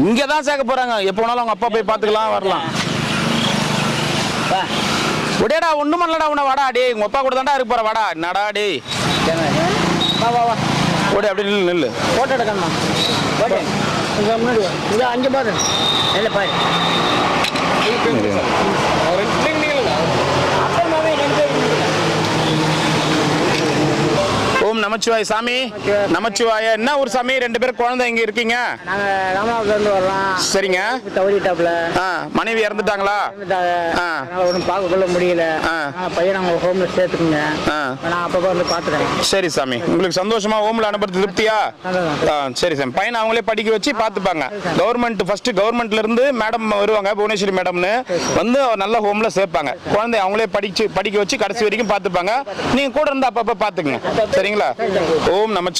இங்கே தான் சேர்க்க போகிறாங்க. எப்போ வேணாலும் அவங்க அப்பா போய் பார்த்துக்கலாம், வரலாம். ஒடேடா ஒன்றும் பண்ணலடா, உன்னை வாடா டே, உங்கள் அப்பா கூட தான்டா இருக்க போகிற, வாடா என்னடா டே. ஓடி அப்படி நில்லு. ஃபோட்டோ எடுக்கணுமா? ஓகே, இங்கே முன்னாடி இது அங்கே பாரு. இல்லை பாரு. ஓம் நமச்சிவாய் சாமி. நமச்சிவாய. என்ன ஒரு சாமி, 2 பேர் குழந்தை இங்க இருக்கீங்க? நாங்கள் ராமநாதத்துலேருந்து வர்றோம். சரிங்க. தவறிட்டாப்புல. மனைவி இறந்துட்டாங்களா? ஒன்றும் பார்க்க கொள்ள முடியல. பையன் நாங்கள் ஹோம்ல சேர்த்துக்குங்க. நான் அப்பப்போ வந்து பார்த்துக்கிறேன். சரி சாமி, உங்களுக்கு சந்தோஷமா ஹோம்ல அனுப்புறது திருப்தியா? சரி சாமி, பையனை அவங்களே படிக்க வச்சு பார்த்துப்பாங்க. கவர்மெண்ட் ஃபர்ஸ்ட் கவர்மெண்ட்ல இருந்து மேடம் வருவாங்க, புவனேஸ்வரி மேடம்னு வந்து நல்ல ஹோம்ல சேர்ப்பாங்க. குழந்தை அவங்களே படிக்க வச்சு கடைசி வரைக்கும் பார்த்துப்பாங்க. நீங்க கூட இருந்து அப்பப்போ பார்த்துக்குங்க. சரிங்களா? ஓம் நமச்சிவாய.